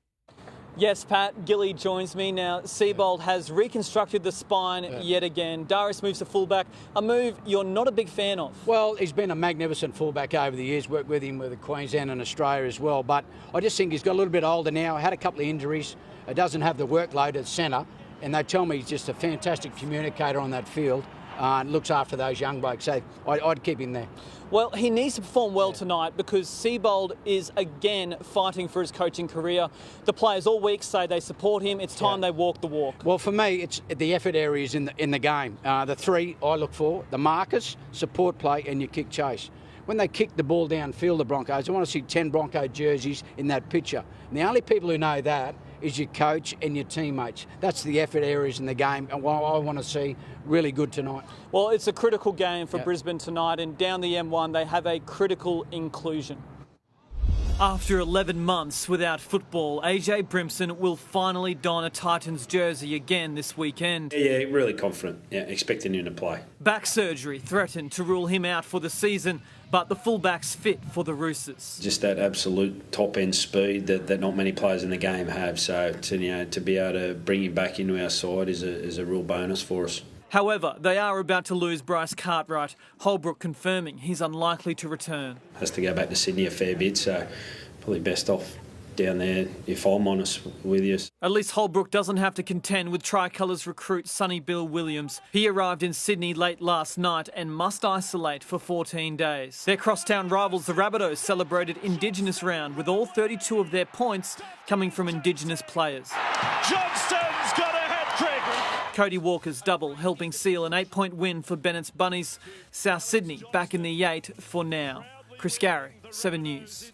Yes, Pat, Gilly joins me now. Seibold has reconstructed the spine yet again. Darius moves to fullback, a move you're not a big fan of. Well, he's been a magnificent fullback over the years, worked with him with Queensland and Australia as well, but I just think he's got a little bit older now, had a couple of injuries, doesn't have the workload at centre, and they tell me he's just a fantastic communicator on that field and looks after those young blokes, so I'd keep him there. Well, he needs to perform well tonight because Seibold is again fighting for his coaching career. The players all week say they support him. It's time they walk the walk. Well, for me, it's the effort areas in the game. The three I look for: the markers, support play, and your kick chase. When they kick the ball downfield, the Broncos, I want to see 10 Bronco jerseys in that picture. And the only people who know that is your coach and your teammates. That's the effort areas in the game, and what I want to see really good tonight. Well, it's a critical game for Brisbane tonight, and down the M1 they have a critical inclusion. After 11 months without football, AJ Brimson will finally don a Titans jersey again this weekend. Yeah, really confident, expecting him to play. Back surgery threatened to rule him out for the season, but the fullback's fit for the Roosters. Just that absolute top-end speed that not many players in the game have, so to be able to bring him back into our side is a real bonus for us. However, they are about to lose Bryce Cartwright, Holbrook confirming he's unlikely to return. Has to go back to Sydney a fair bit, so probably best off down there, if I'm honest with you. At least Holbrook doesn't have to contend with Tricolour's recruit Sonny Bill Williams. He arrived in Sydney late last night and must isolate for 14 days. Their crosstown rivals, the Rabbitohs, celebrated Indigenous round with all 32 of their points coming from Indigenous players. Johnston's got a hat-trick! Cody Walker's double helping seal an 8-point win for Bennett's Bunnies. South Sydney back in the 8 for now. Chris Gary, 7 News.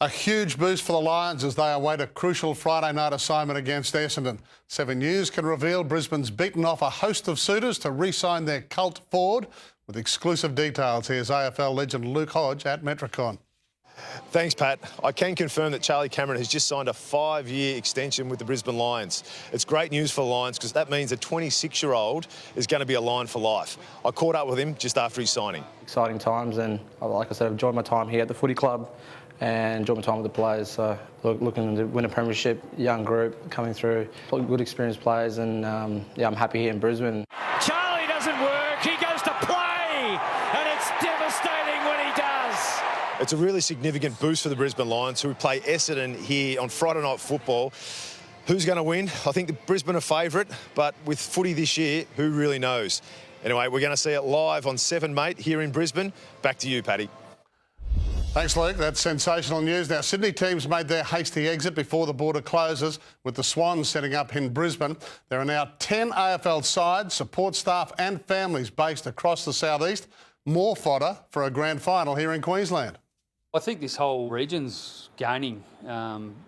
A huge boost for the Lions as they await a crucial Friday night assignment against Essendon. 7 News can reveal Brisbane's beaten off a host of suitors to re-sign their cult forward. With exclusive details, here's AFL legend Luke Hodge at Metricon. Thanks, Pat. I can confirm that Charlie Cameron has just signed a 5-year extension with the Brisbane Lions. It's great news for the Lions because that means a 26-year-old is going to be a Lion for life. I caught up with him just after his signing. Exciting times, and like I said, I've enjoyed my time here at the footy club and enjoyed my time with the players. So looking to win a premiership, young group coming through, good experienced players, and I'm happy here in Brisbane. Charlie doesn't work, he goes to play, and it's devastating when he does. It's a really significant boost for the Brisbane Lions, who play Essendon here on Friday Night Football. Who's going to win? I think the Brisbane are favourite, but with footy this year, who really knows? Anyway, we're going to see it live on 7 Mate here in Brisbane. Back to you, Paddy. Thanks, Luke. That's sensational news. Now, Sydney teams made their hasty exit before the border closes, with the Swans setting up in Brisbane. There are now 10 AFL sides, support staff and families based across the southeast. More fodder for a grand final here in Queensland. I think this whole region's gaining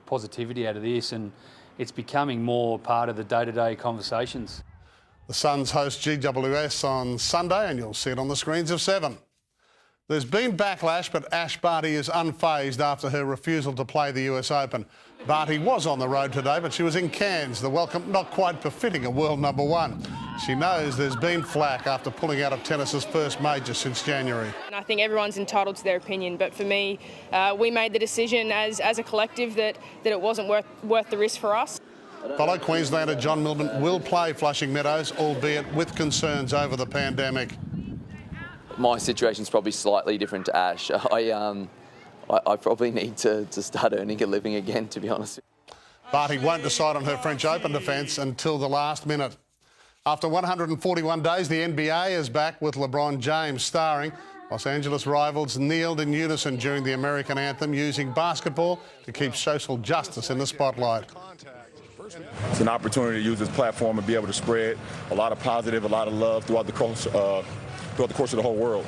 positivity out of this, and it's becoming more part of the day-to-day conversations. The Suns host GWS on Sunday, and you'll see it on the screens of 7. There's been backlash, but Ash Barty is unfazed after her refusal to play the US Open. Barty was on the road today, but she was in Cairns, the welcome not quite befitting a world number 1. She knows there's been flack after pulling out of tennis's first major since January. And I think everyone's entitled to their opinion, but for me, we made the decision as a collective that it wasn't worth the risk for us. Fellow Queenslander John Milburn will play Flushing Meadows, albeit with concerns over the pandemic. My situation's probably slightly different to Ash. I probably need to start earning a living again, to be honest. Barty won't decide on her French Open defence until the last minute. After 141 days, the NBA is back with LeBron James starring. Los Angeles rivals kneeled in unison during the American anthem, using basketball to keep social justice in the spotlight. It's an opportunity to use this platform and be able to spread a lot of positive, a lot of love throughout the course of the whole world.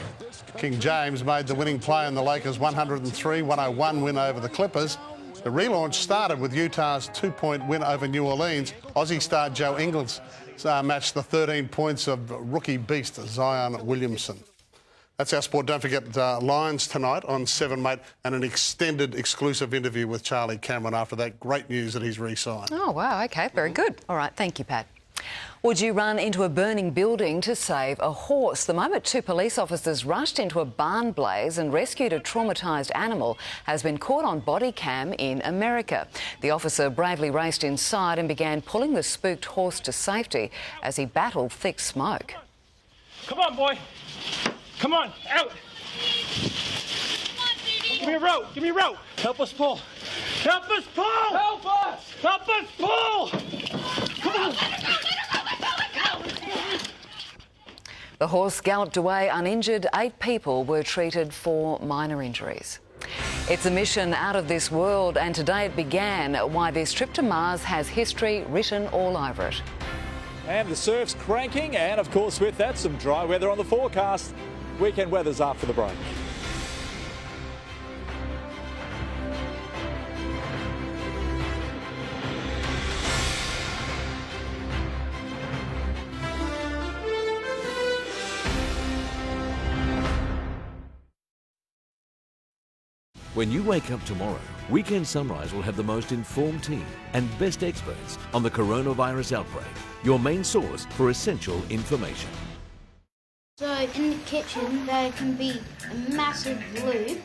King James made the winning play in the Lakers' 103-101 win over the Clippers. The relaunch started with Utah's 2-point win over New Orleans. Aussie star Joe Ingles matched the 13 points of rookie beast Zion Williamson. That's our sport. Don't forget Lions tonight on 7 Mate, and an extended exclusive interview with Charlie Cameron after that. Great news that he's re-signed. Oh, wow, OK, very good. All right, thank you, Pat. Would you run into a burning building to save a horse? The moment 2 police officers rushed into a barn blaze and rescued a traumatised animal has been caught on body cam in America. The officer bravely raced inside and began pulling the spooked horse to safety as he battled thick smoke. Come on, boy. Come on, out. Give me a rope. Give me a rope. Help us pull. Help us pull. Help us. Help us pull. Come on. The horse galloped away uninjured. 8 people were treated for minor injuries. It's a mission out of this world, and today it began. Why this trip to Mars has history written all over it. And the surf's cranking, and of course with that some dry weather on the forecast. Weekend weather's after the break. When you wake up tomorrow, Weekend Sunrise will have the most informed team and best experts on the coronavirus outbreak, your main source for essential information. So in the kitchen there can be a massive loop.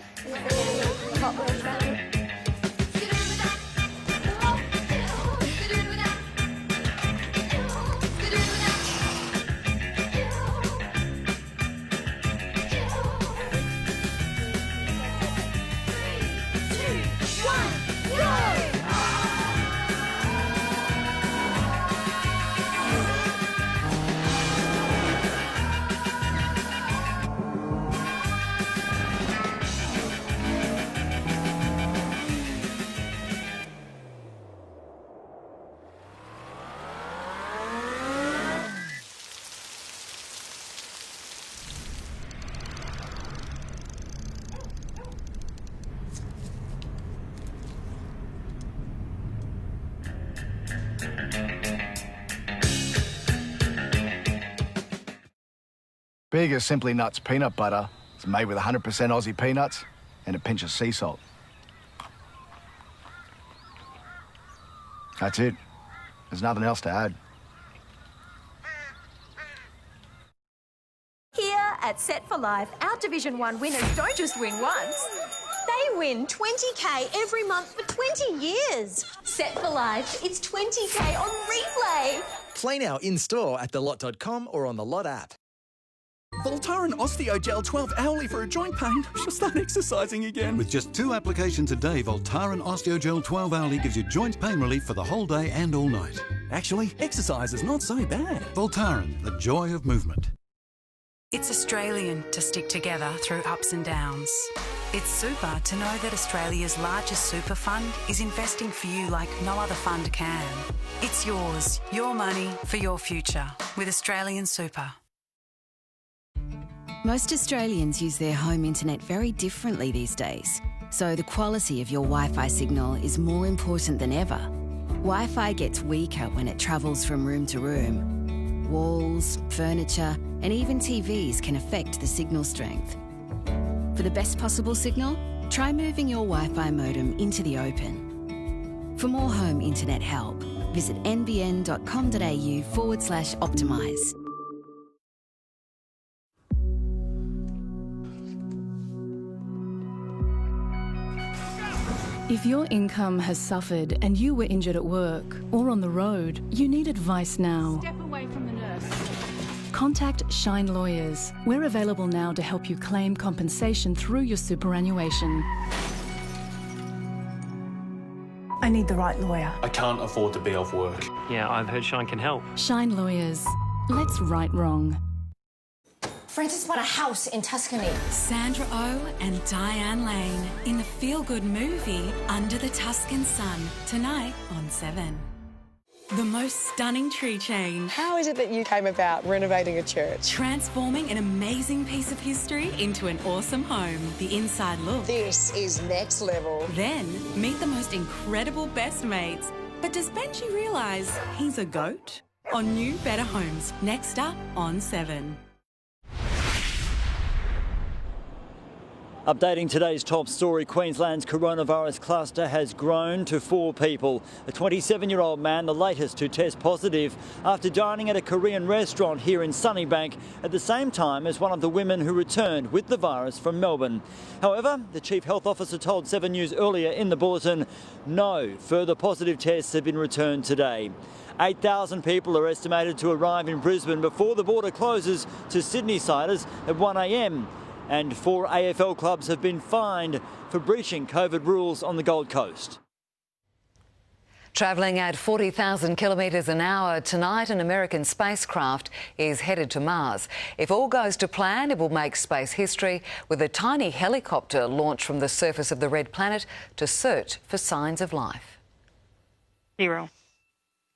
Big as Simply Nuts peanut butter. It's made with 100% Aussie peanuts and a pinch of sea salt. That's it. There's nothing else to add. Here at Set for Life, our Division 1 winners don't just win once. They win 20k every month for 20 years. Set for Life, it's 20k on replay. Play now in-store at thelot.com or on the Lot app. Voltaren Osteogel 12 hourly for a joint pain. She'll start exercising again. With just 2 applications a day, Voltaren Osteogel 12 hourly gives you joint pain relief for the whole day and all night. Actually, exercise is not so bad. Voltaren, the joy of movement. It's Australian to stick together through ups and downs. It's super to know that Australia's largest super fund is investing for you like no other fund can. It's yours, your money for your future with Australian Super. Most Australians use their home internet very differently these days, so the quality of your Wi-Fi signal is more important than ever. Wi-Fi gets weaker when it travels from room to room. Walls, furniture, and even TVs can affect the signal strength. For the best possible signal, try moving your Wi-Fi modem into the open. For more home internet help, visit nbn.com.au/optimise. If your income has suffered and you were injured at work or on the road, you need advice now. Step away from the nurse. Contact Shine Lawyers. We're available now to help you claim compensation through your superannuation. I need the right lawyer. I can't afford to be off work. Yeah, I've heard Shine can help. Shine Lawyers. Let's right wrong. Francis bought a house in Tuscany. Sandra Oh and Diane Lane in the feel-good movie Under the Tuscan Sun, tonight on 7. The most stunning tree change. How is it that you came about renovating a church? Transforming an amazing piece of history into an awesome home. The inside look. This is next level. Then meet the most incredible best mates. But does Benji realise he's a goat? On New Better Homes, next up on 7. Updating today's top story, Queensland's coronavirus cluster has grown to 4 people. A 27-year-old man, the latest to test positive after dining at a Korean restaurant here in Sunnybank at the same time as one of the women who returned with the virus from Melbourne. However, the Chief Health Officer told 7 News earlier in the bulletin, no further positive tests have been returned today. 8,000 people are estimated to arrive in Brisbane before the border closes to Sydney-siders at 1 a.m. And 4 AFL clubs have been fined for breaching COVID rules on the Gold Coast. Travelling at 40,000 kilometres an hour tonight, an American spacecraft is headed to Mars. If all goes to plan, it will make space history with a tiny helicopter launched from the surface of the red planet to search for signs of life. 0.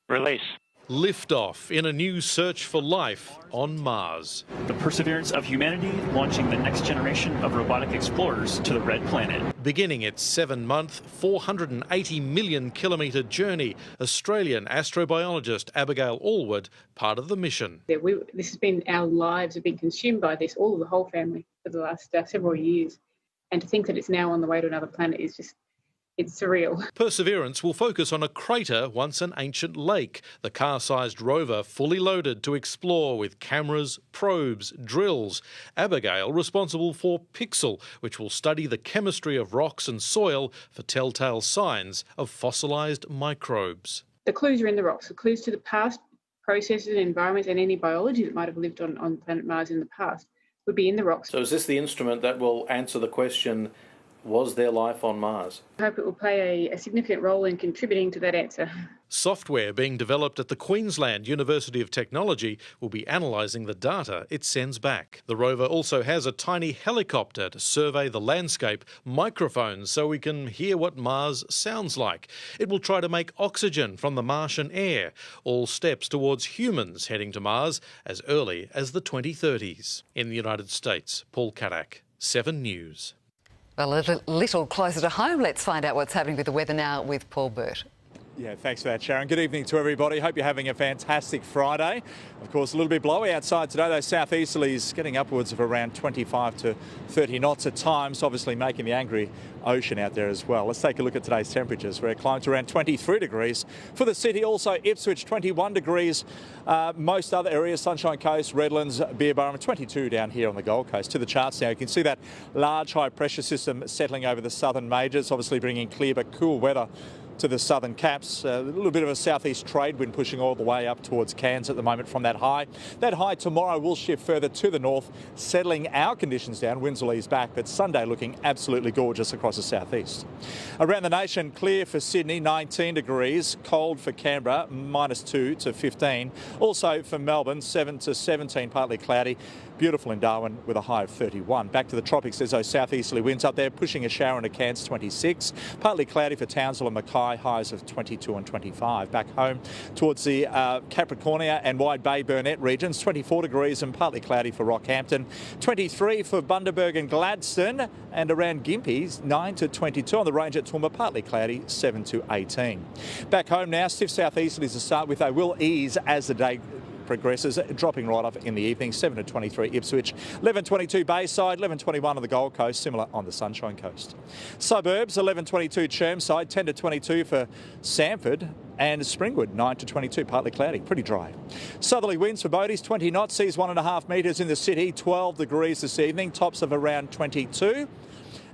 Release. Liftoff in a new search for life on Mars. The perseverance of humanity launching the next generation of robotic explorers to the red planet. Beginning its 7-month, 480 million kilometre journey, Australian astrobiologist Abigail Allwood, part of the mission. This has been, our lives have been consumed by this, all of the whole family, for the last several years. And to think that it's now on the way to another planet is just, it's surreal. Perseverance will focus on a crater once an ancient lake. The car-sized rover fully loaded to explore with cameras, probes, drills. Abigail responsible for Pixel, which will study the chemistry of rocks and soil for telltale signs of fossilised microbes. The clues are in the rocks, the clues to the past processes and environments and any biology that might have lived on planet Mars in the past would be in the rocks. So is this the instrument that will answer the question, was there life on Mars? I hope it will play a significant role in contributing to that answer. Software being developed at the Queensland University of Technology will be analysing the data it sends back. The rover also has a tiny helicopter to survey the landscape, microphones so we can hear what Mars sounds like. It will try to make oxygen from the Martian air, all steps towards humans heading to Mars as early as the 2030s. In the United States, Paul Kadak, 7 News. Well, a little closer to home, let's find out what's happening with the weather now with Paul Burt. Yeah, thanks for that, Sharyn. Good evening to everybody. Hope you're having a fantastic Friday. Of course, a little bit blowy outside today. Those southeasterlies getting upwards of around 25 to 30 knots at times, obviously making the angry ocean out there as well. Let's take a look at today's temperatures, where it climbed to around 23 degrees. For the city, also Ipswich, 21 degrees. Most other areas, Sunshine Coast, Redlands, Beerburrum, 22 down here on the Gold Coast. To the charts now, you can see that large high pressure system settling over the southern majors, obviously bringing clear but cool weather to the southern caps. A little bit of a southeast trade wind pushing all the way up towards Cairns at the moment from that high. That high tomorrow will shift further to the north, settling our conditions down. Winds will ease back, but Sunday looking absolutely gorgeous across the southeast. Around the nation, clear for Sydney, 19 degrees. Cold for Canberra, -2 to 15. Also for Melbourne, 7 to 17, partly cloudy. Beautiful in Darwin with a high of 31. Back to the tropics, there's those southeasterly winds up there, pushing a shower into Cairns, 26. Partly cloudy for Townsville and Mackay, highs of 22 and 25. Back home towards the Capricornia and Wide Bay Burnett regions, 24 degrees and partly cloudy for Rockhampton. 23 for Bundaberg and Gladstone, and around Gympie, 9 to 22. On the range at Toowoomba, partly cloudy, 7 to 18. Back home now, stiff southeasterlies to start with. They will ease as the day progresses, dropping right off in the evening, 7 to 23 Ipswich, 11:22 Bayside, 11:21 on the Gold Coast, similar on the Sunshine Coast. Suburbs, 11:22 Chermside, 10 to 22 for Samford, and Springwood, 9 to 22, partly cloudy, pretty dry. Southerly winds for Bodie's, 20 knots, seas 1.5 metres in the city, 12 degrees this evening, tops of around 22.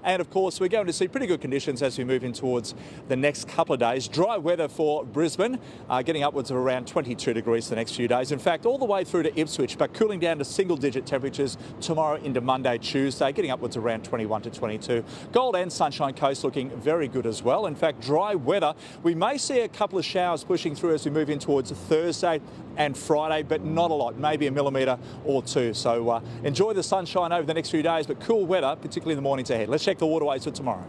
And of course, we're going to see pretty good conditions as we move in towards the next couple of days. Dry weather for Brisbane, getting upwards of around 22 degrees the next few days. In fact, all the way through to Ipswich, but cooling down to single-digit temperatures tomorrow into Monday, Tuesday, getting upwards around 21 to 22. Gold and Sunshine Coast looking very good as well. In fact, dry weather. We may see a couple of showers pushing through as we move in towards Thursday and Friday, but not a lot, maybe a millimetre or two. So enjoy the sunshine over the next few days, but cool weather, particularly in the mornings ahead. Let's check the waterways for tomorrow.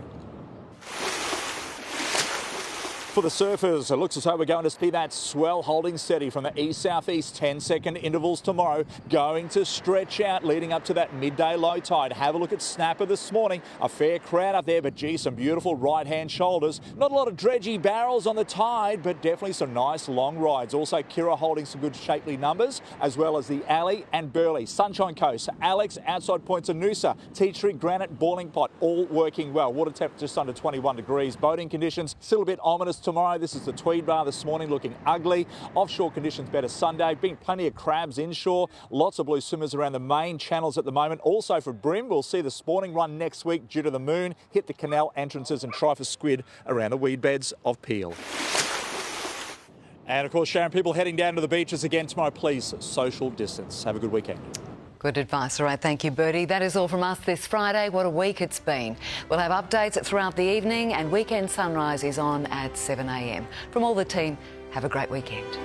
For the surfers, it looks as though we're going to see that swell holding steady from the east-southeast, 10-second intervals tomorrow, going to stretch out leading up to that midday low tide. Have a look at Snapper this morning. A fair crowd up there, but gee, some beautiful right-hand shoulders. Not a lot of dredgy barrels on the tide, but definitely some nice long rides. Also, Kira holding some good shapely numbers, as well as the Alley and Burleigh. Sunshine Coast, Alex, outside points of Noosa, Tea Tree, Granite, Boiling Pot, all working well. Water temp just under 21 degrees. Boating conditions still a bit ominous tomorrow. This is the Tweed Bar this morning, looking ugly. Offshore conditions better Sunday. Been plenty of crabs inshore. Lots of blue swimmers around the main channels at the moment. Also for bream, we'll see the spawning run next week due to the moon. Hit the canal entrances and try for squid around the weed beds of Peel. And of course, Sharyn, people heading down to the beaches again tomorrow, please social distance. Have a good weekend. Good advice. All right, thank you, Bertie. That is all from us this Friday. What a week it's been. We'll have updates throughout the evening, and Weekend Sunrise is on at 7 a.m. From all the team, have a great weekend.